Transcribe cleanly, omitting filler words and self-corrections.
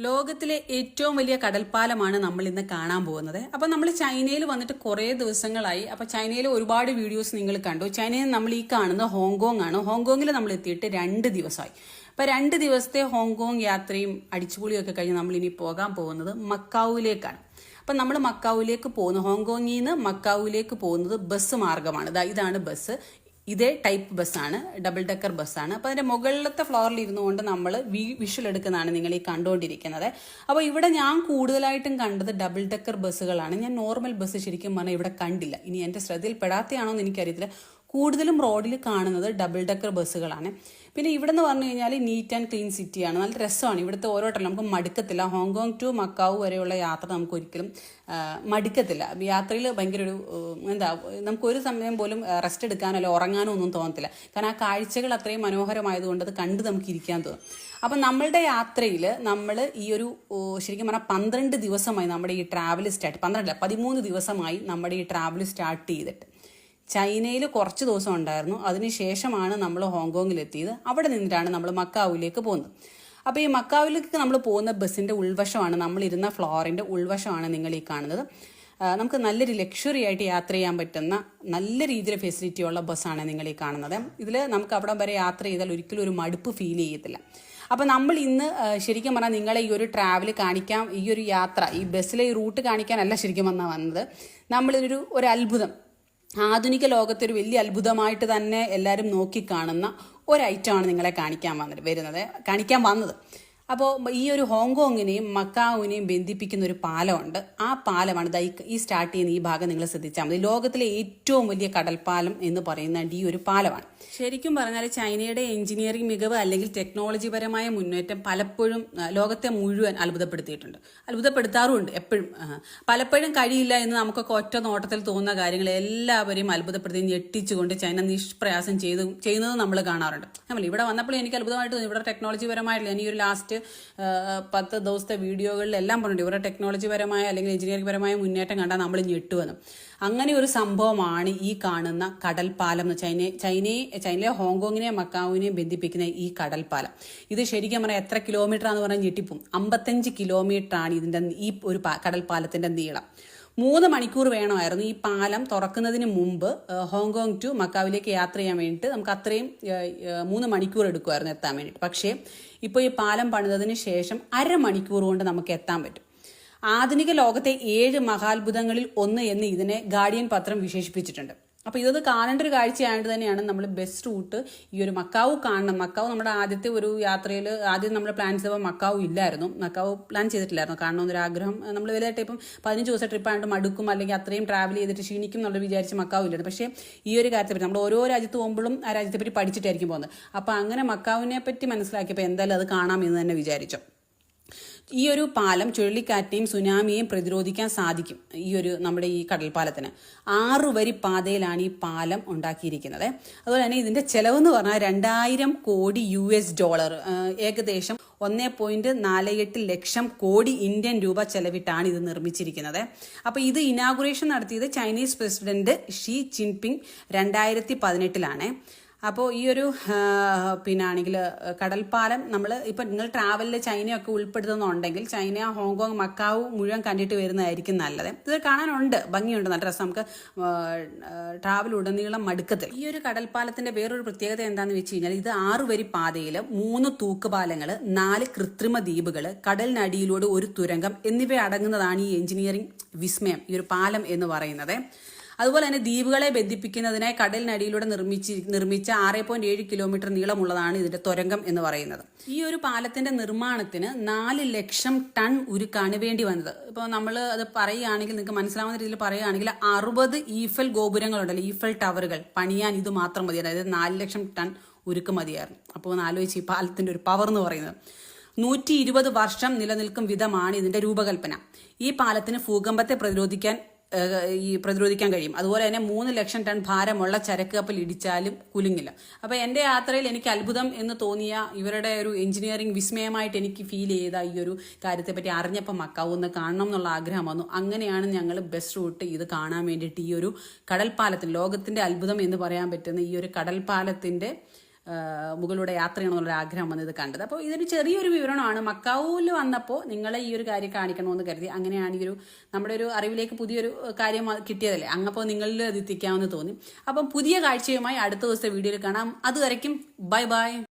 ലോകത്തിലെ ഏറ്റവും വലിയ കടൽപ്പാലമാണ് നമ്മൾ ഇന്ന് കാണാൻ പോകുന്നത്. അപ്പോൾ നമ്മൾ ചൈനയിൽ വന്നിട്ട് കുറേ ദിവസങ്ങളായി. അപ്പോൾ ചൈനയിൽ ഒരുപാട് വീഡിയോസ് നിങ്ങൾ കണ്ടു. ചൈനയിൽ നമ്മൾ ഈ കാണുന്നത് ഹോങ്കോങ് ആണ്. ഹോങ്കോങ്ങിൽ നമ്മൾ എത്തിയിട്ട് 2 ദിവസമായി. അപ്പോൾ 2 ദിവസത്തെ ഹോങ്കോങ് യാത്രയും അടിച്ചുപൊളിയും ഒക്കെ കഴിഞ്ഞ് നമ്മൾ ഇനി പോകാൻ പോകുന്നത് മക്കാവുവിലേക്കാണ്. അപ്പം നമ്മൾ മക്കാവുവിലേക്ക് പോകുന്നു. ഹോങ്കോങ്ങിൽ നിന്ന് മക്കാവുവിലേക്ക് പോകുന്നത് ബസ് മാർഗമാണ്. ഇതാണ് ബസ്. ഇതേ ടൈപ്പ് ബസ്സാണ്, ഡബിൾ ഡെക്കർ ബസ്സാണ്. അപ്പോൾ അതിൻ്റെ മുകളിലത്തെ ഫ്ലോറിൽ ഇരുന്നുകൊണ്ട് നമ്മൾ വിഷ്വൽ എടുക്കുന്നതാണ് നിങ്ങൾ ഈ കണ്ടുകൊണ്ടിരിക്കുന്നത്. അപ്പോൾ ഇവിടെ ഞാൻ കൂടുതലായിട്ടും കണ്ടത് ഡബിൾ ഡെക്കർ ബസ്സുകളാണ്. ഞാൻ നോർമൽ ബസ് ശരിക്കും പറഞ്ഞാൽ ഇവിടെ കണ്ടില്ല. ഇനി എൻ്റെ ശ്രദ്ധയിൽപ്പെടാത്തയാണോ എന്ന് എനിക്കറിയത്തില്ല. കൂടുതലും റോഡിൽ കാണുന്നത് ഡബിൾ ഡെക്കർ ബസ്സുകളാണ്. പിന്നെ ഇവിടെ നിന്ന് പറഞ്ഞു കഴിഞ്ഞാൽ നീറ്റ് ആൻഡ് ക്ലീൻ സിറ്റിയാണ്. നല്ല രസമാണ് ഇവിടുത്തെ ഓരോ ടൈം. നമുക്ക് മടുക്കത്തില്ല. ഹോങ്കോങ് ടു മക്കാവു വരെയുള്ള യാത്ര നമുക്ക് ഒരിക്കലും മടുക്കത്തില്ല. യാത്രയിൽ ഭയങ്കര ഒരു നമുക്കൊരു സമയം പോലും റെസ്റ്റ് എടുക്കാനോ അല്ല ഉറങ്ങാനോ ഒന്നും തോന്നത്തില്ല. കാരണം ആ കാഴ്ചകൾ അത്രയും മനോഹരമായതുകൊണ്ട് അത് കണ്ട് നമുക്ക് ഇരിക്കാൻ തോന്നും. അപ്പം നമ്മളുടെ യാത്രയിൽ നമ്മൾ ഈ ഒരു ശരിക്കും പറഞ്ഞാൽ 12 ദിവസമായി നമ്മുടെ ഈ ട്രാവൽ 13 ദിവസമായി നമ്മുടെ ഈ ട്രാവൽ സ്റ്റാർട്ട് ചെയ്തിട്ട്. ചൈനയിൽ കുറച്ച് ദിവസം ഉണ്ടായിരുന്നു. അതിനുശേഷമാണ് നമ്മൾ ഹോങ്കോങ്ങിലെത്തിയത്. അവിടെ നിന്നിട്ടാണ് നമ്മൾ മക്കാവുവിലേക്ക് പോകുന്നത്. അപ്പോൾ ഈ മക്കാവുവിലേക്ക് നമ്മൾ പോകുന്ന ബസ്സിൻ്റെ ഉൾവശമാണ്, നമ്മളിരുന്ന ഫ്ലോറിൻ്റെ ഉൾവശമാണ് നിങ്ങൾ ഈ കാണുന്നത്. നമുക്ക് നല്ലൊരു ലക്ഷറി ആയിട്ട് യാത്ര ചെയ്യാൻ പറ്റുന്ന നല്ല രീതിയിൽ ഫെസിലിറ്റി ഉള്ള ബസ്സാണ് നിങ്ങൾ ഈ കാണുന്നത്. ഇതിൽ നമുക്ക് അവിടെ വരെ യാത്ര ചെയ്താൽ ഒരിക്കലും ഒരു മടുപ്പ് ഫീൽ ചെയ്യത്തില്ല. അപ്പോൾ നമ്മൾ ഇന്ന് ശരിക്കും പറഞ്ഞാൽ നിങ്ങളെ ഈ ഒരു ട്രാവൽ കാണിക്കാൻ, ഈ ഒരു യാത്ര, ഈ ബസ്സിലെ ഈ റൂട്ട് കാണിക്കാനല്ല ശരിക്കും വന്നത്. നമ്മളിതൊരു അത്ഭുതം, ആധുനിക ലോകത്തെ ഒരു വലിയ അത്ഭുതമായിട്ട് തന്നെ എല്ലാവരും നോക്കിക്കാണുന്ന ഒരു ഐറ്റമാണ് നിങ്ങളെ കാണിക്കാൻ വന്നത്. അപ്പോൾ ഈ ഒരു ഹോങ്കോങ്ങിനെയും മക്കാവുവിനെയും ബന്ധിപ്പിക്കുന്ന ഒരു പാലമുണ്ട്. ആ പാലമാണ് ഈ സ്റ്റാർട്ട് ചെയ്യുന്ന ഈ ഭാഗം നിങ്ങൾ ശ്രദ്ധിച്ചാൽ മതി. ലോകത്തിലെ ഏറ്റവും വലിയ കടൽപ്പാലം എന്ന് പറയുന്നത് ഈ ഒരു പാലമാണ്. ശരിക്കും പറഞ്ഞാൽ ചൈനയുടെ എഞ്ചിനീയറിംഗ് മികവ് അല്ലെങ്കിൽ ടെക്നോളജിപരമായ മുന്നേറ്റം പലപ്പോഴും ലോകത്തെ മുഴുവൻ അത്ഭുതപ്പെടുത്താറുമുണ്ട്. പലപ്പോഴും കഴിയില്ല എന്ന് നമുക്കൊക്കെ ഒറ്റ നോട്ടത്തിൽ തോന്നുന്ന കാര്യങ്ങൾ എല്ലാവരെയും അത്ഭുതപ്പെടുത്തി ഞെട്ടിച്ചുകൊണ്ട് ചൈന നിഷ്പ്രയാസം ചെയ്യുന്നത് നമ്മൾ കാണാറുണ്ട്. ഇവിടെ വന്നപ്പോൾ എനിക്ക് അത്ഭുതമായിട്ട് തോന്നി. ഇവിടെ ടെക്നോളജിപരമായിട്ടുള്ള ഈ ഒരു ലാസ്റ്റ് 10 ദിവസത്തെ വീഡിയോകളിലെല്ലാം പറഞ്ഞിട്ടുണ്ട് ഇവരുടെ ടെക്നോളജിപരമായ അല്ലെങ്കിൽ എഞ്ചിനീയറിംഗ് പരമായ മുന്നേറ്റം കണ്ടാൽ നമ്മൾ ഞെട്ടുവെന്ന്. അങ്ങനെ ഒരു സംഭവമാണ് ഈ കാണുന്ന കടൽപ്പാലം. ചൈനയിലെ ഹോങ്കോങ്ങിനെയും മക്കാവുവിനെയും ബന്ധിപ്പിക്കുന്ന ഈ കടൽപ്പാലം. ഇത് ശരിക്കും പറഞ്ഞാൽ എത്ര കിലോമീറ്ററാന്ന് പറഞ്ഞാൽ ഞെട്ടിപ്പും. 55 കിലോമീറ്ററാണ് ഇതിൻ്റെ ഈ ഒരു കടൽപ്പാലത്തിൻ്റെ നീളം. 3 മണിക്കൂർ വേണമായിരുന്നു ഈ പാലം തുറക്കുന്നതിന് മുമ്പ് ഹോങ്കോങ് ടു മക്കാവിലേക്ക് യാത്ര ചെയ്യാൻ വേണ്ടിയിട്ട്. നമുക്ക് അത്രയും 3 മണിക്കൂർ എടുക്കുമായിരുന്നു എത്താൻ വേണ്ടിയിട്ട്. പക്ഷേ ഇപ്പോൾ ഈ പാലം പണിതതിന് ശേഷം അരമണിക്കൂർ കൊണ്ട് നമുക്ക് എത്താൻ പറ്റും. ആധുനിക ലോകത്തെ 7 മഹാത്ഭുതങ്ങളിൽ ഒന്ന് എന്ന് ഇതിനെ ഗാർഡിയൻ പത്രം വിശേഷിപ്പിച്ചിട്ടുണ്ട്. അപ്പോൾ ഇതൊന്ന് കാണേണ്ട ഒരു കാഴ്ചയായിട്ട് തന്നെയാണ് നമ്മൾ ബസ് റൂട്ട് ഈ ഒരു മക്കാവു കാണണം. മക്കാവു നമ്മുടെ ആദ്യത്തെ ഒരു യാത്രയിൽ ആദ്യം നമ്മൾ പ്ലാൻ ചെയ്തപ്പോൾ മക്കാവു ഇല്ലായിരുന്നു. Macau plan ചെയ്തിട്ടില്ലായിരുന്നു. കാണണമെന്നൊരു ആഗ്രഹം. നമ്മൾ വലുതായിട്ട് ഇപ്പം 15 ദിവസം ട്രിപ്പായിട്ട് മടുക്കും അല്ലെങ്കിൽ അത്രയും ട്രാവൽ ചെയ്തിട്ട് ക്ഷീണിക്കും എന്നുള്ളത് വിചാരിച്ച് മക്കാവു ഇല്ലായിരുന്നു. പക്ഷേ ഈ ഒരു കാര്യത്തെപ്പറ്റി നമ്മൾ ഓരോ രാജ്യത്ത് പോകുമ്പോഴും ആ രാജ്യത്തെപ്പറ്റി പഠിച്ചിട്ടായിരിക്കും പോകുന്നത്. അപ്പോൾ അങ്ങനെ മക്കാവിനെ പറ്റി മനസ്സിലാക്കിയപ്പോൾ എന്തായാലും അത് കാണാമെന്ന് തന്നെ വിചാരിച്ചു. ഈ ഒരു പാലം ചുഴലിക്കാറ്റിനെയും സുനാമിയെയും പ്രതിരോധിക്കാൻ സാധിക്കും. നമ്മുടെ ഈ കടൽപ്പാലത്തിന് 6 വരി പാതയിലാണ് ഈ പാലം ഉണ്ടാക്കിയിരിക്കുന്നത്. അതുപോലെ തന്നെ ഇതിന്റെ ചെലവെന്ന് പറഞ്ഞാൽ $2000 കോടി ഏകദേശം 1.48 ലക്ഷം കോടി ഇന്ത്യൻ രൂപ ചെലവിട്ടാണ് ഇത് നിർമ്മിച്ചിരിക്കുന്നത്. അപ്പോൾ ഇത് ഇനാഗുറേഷൻ നടത്തിയത് ചൈനീസ് പ്രസിഡന്റ് ഷീ ജിൻപിങ് 2018 അപ്പോൾ ഈ ഒരു ആണെങ്കിൽ കടൽപ്പാലം നിങ്ങൾ ട്രാവലിൽ ചൈനയൊക്കെ ഉൾപ്പെടുത്തുന്നുണ്ടെങ്കിൽ ചൈന, ഹോങ്കോങ്, മക്കാവു മുഴുവൻ കണ്ടിട്ട് വരുന്നതായിരിക്കും നല്ലത്. ഇത് കാണാനുണ്ട്, ഭംഗിയുണ്ട്, നല്ല രസം. നമുക്ക് ട്രാവൽ ഉടനീളം മടുക്കത്തില്ല. ഈ ഒരു കടൽപ്പാലത്തിന്റെ വേറൊരു പ്രത്യേകത എന്താണെന്ന് വെച്ച് കഴിഞ്ഞാൽ ഇത് 6 വരി പാതയിൽ 3 തൂക്കുപാലങ്ങൾ, 4 കൃത്രിമ ദ്വീപുകൾ, കടലിനടിയിലൂടെ ഒരു തുരങ്കം എന്നിവ അടങ്ങുന്നതാണ് ഈ എഞ്ചിനീയറിംഗ് വിസ്മയം, ഈ ഒരു പാലം എന്ന് പറയുന്നത്. അതുപോലെ തന്നെ ദ്വീപുകളെ ബന്ധിപ്പിക്കുന്നതിനായി കടലിനടിയിലൂടെ നിർമ്മിച്ച 6.7 കിലോമീറ്റർ നീളമുള്ളതാണ് ഇതിന്റെ തുരങ്കം എന്ന് പറയുന്നത്. ഈ ഒരു പാലത്തിന്റെ നിർമ്മാണത്തിന് 4 ലക്ഷം ടൺ ഉരുക്കാണ് വേണ്ടി വന്നത്. ഇപ്പോൾ നമ്മൾ അത് പറയുകയാണെങ്കിൽ, നിങ്ങൾക്ക് മനസ്സിലാവുന്ന രീതിയിൽ പറയുകയാണെങ്കിൽ 60 ഈഫൽ ഗോപുരങ്ങളുണ്ടല്ലോ, ഈഫൽ ടവറുകൾ പണിയാൻ ഇത് മാത്രം മതി. അതായത് 4 ലക്ഷം ടൺ ഉരുക്ക് മതിയായിരുന്നു. അപ്പോൾ ഒന്ന് ആലോചിച്ച് ഈ പാലത്തിന്റെ ഒരു പവർ എന്ന് പറയുന്നത്. 120 വർഷം നിലനിൽക്കും വിധമാണ് ഇതിന്റെ രൂപകൽപ്പന. ഈ പാലത്തിന് ഭൂകമ്പത്തെ പ്രതിരോധിക്കാൻ കഴിയും. അതുപോലെ തന്നെ 3 ലക്ഷം ടൺ ഭാരമുള്ള ചരക്ക് കപ്പൽ ഇടിച്ചാലും കുലുങ്ങില്ല. അപ്പോൾ എൻ്റെ യാത്രയിൽ എനിക്ക് അത്ഭുതം എന്ന് തോന്നിയ ഇവരുടെ ഒരു എഞ്ചിനീയറിംഗ് വിസ്മയമായിട്ട് എനിക്ക് ഫീൽ ചെയ്ത ഈ ഒരു കാര്യത്തെപ്പറ്റി അറിഞ്ഞപ്പോൾ മക്കാവു ഒന്ന് കാണണം എന്നുള്ള ആഗ്രഹം വന്നു. അങ്ങനെയാണ് ഞങ്ങൾ ബസ് റൂട്ട് ഇത് കാണാൻ വേണ്ടിയിട്ട് ഈ ഒരു കടൽപ്പാലത്തിന്, ലോകത്തിൻ്റെ അത്ഭുതം എന്ന് പറയാൻ പറ്റുന്ന ഈ ഒരു കടൽപ്പാലത്തിൻ്റെ മുകളിലൂടെ യാത്ര ചെയ്യണമെന്നുള്ള ആഗ്രഹം വന്നത് കണ്ടത്. അപ്പോൾ ഇതൊരു ചെറിയൊരു വിവരണമാണ്. മക്കാവൂല് വന്നപ്പോൾ നിങ്ങളെ ഈ ഒരു കാര്യം കാണിക്കണമെന്ന് കരുതി. അങ്ങനെയാണ് ഈ ഒരു നമ്മുടെ ഒരു അറിവിലേക്ക് പുതിയൊരു കാര്യം കിട്ടിയതല്ലേ, അങ്ങപ്പോൾ നിങ്ങളിൽ അത് എത്തിക്കാമെന്ന് തോന്നി. അപ്പം പുതിയ കാഴ്ചയുമായി അടുത്ത ദിവസത്തെ വീഡിയോയിൽ കാണാം. അതുവരയ്ക്കും ബൈ ബൈ.